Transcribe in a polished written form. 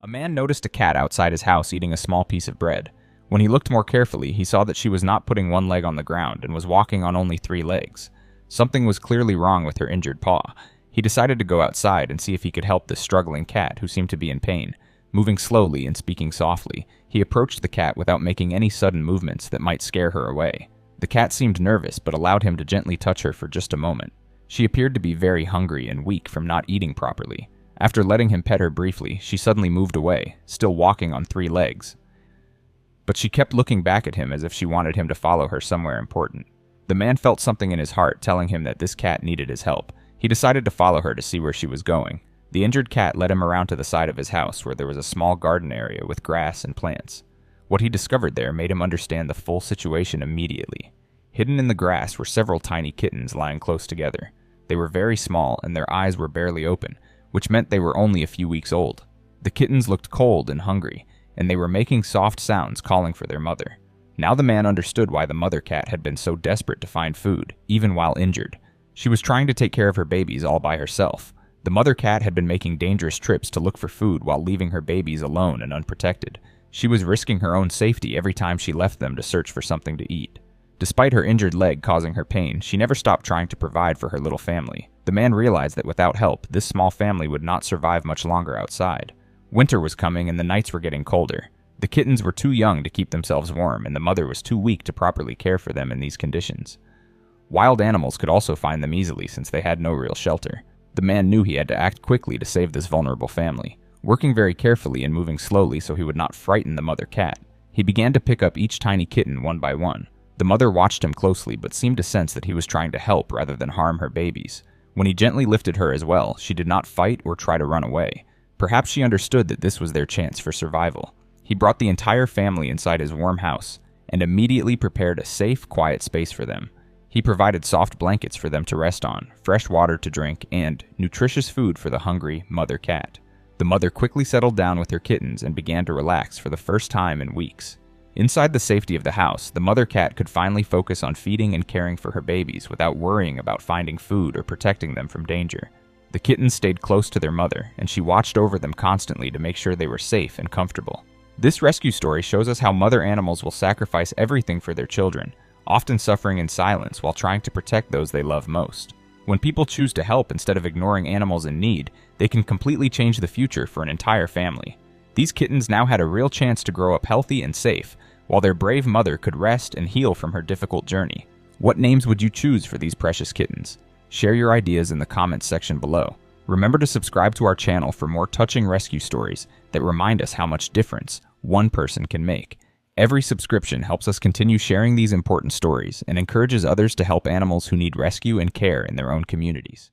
A man noticed a cat outside his house eating a small piece of bread. When he looked more carefully, he saw that she was not putting one leg on the ground and was walking on only 3 legs. Something was clearly wrong with her injured paw. He decided to go outside and see if he could help this struggling cat who seemed to be in pain. Moving slowly and speaking softly, he approached the cat without making any sudden movements that might scare her away. The cat seemed nervous but allowed him to gently touch her for just a moment. She appeared to be very hungry and weak from not eating properly. After letting him pet her briefly, she suddenly moved away, still walking on 3 legs. But she kept looking back at him as if she wanted him to follow her somewhere important. The man felt something in his heart telling him that this cat needed his help. He decided to follow her to see where she was going. The injured cat led him around to the side of his house where there was a small garden area with grass and plants. What he discovered there made him understand the full situation immediately. Hidden in the grass were several tiny kittens lying close together. They were very small and their eyes were barely open, which meant they were only a few weeks old. The kittens looked cold and hungry, and they were making soft sounds calling for their mother. Now the man understood why the mother cat had been so desperate to find food, even while injured. She was trying to take care of her babies all by herself. The mother cat had been making dangerous trips to look for food while leaving her babies alone and unprotected. She was risking her own safety every time she left them to search for something to eat. Despite her injured leg causing her pain, she never stopped trying to provide for her little family. The man realized that without help, this small family would not survive much longer outside. Winter was coming and the nights were getting colder. The kittens were too young to keep themselves warm, and the mother was too weak to properly care for them in these conditions. Wild animals could also find them easily since they had no real shelter. The man knew he had to act quickly to save this vulnerable family. Working very carefully and moving slowly so he would not frighten the mother cat, he began to pick up each tiny kitten one by one. The mother watched him closely but seemed to sense that he was trying to help rather than harm her babies. When he gently lifted her as well, she did not fight or try to run away. Perhaps she understood that this was their chance for survival. He brought the entire family inside his warm house and immediately prepared a safe, quiet space for them. He provided soft blankets for them to rest on, fresh water to drink, and nutritious food for the hungry mother cat. The mother quickly settled down with her kittens and began to relax for the first time in weeks. Inside the safety of the house, the mother cat could finally focus on feeding and caring for her babies without worrying about finding food or protecting them from danger. The kittens stayed close to their mother, and she watched over them constantly to make sure they were safe and comfortable. This rescue story shows us how mother animals will sacrifice everything for their children, often suffering in silence while trying to protect those they love most. When people choose to help instead of ignoring animals in need, they can completely change the future for an entire family. These kittens now had a real chance to grow up healthy and safe, while their brave mother could rest and heal from her difficult journey. What names would you choose for these precious kittens? Share your ideas in the comments section below. Remember to subscribe to our channel for more touching rescue stories that remind us how much difference one person can make. Every subscription helps us continue sharing these important stories and encourages others to help animals who need rescue and care in their own communities.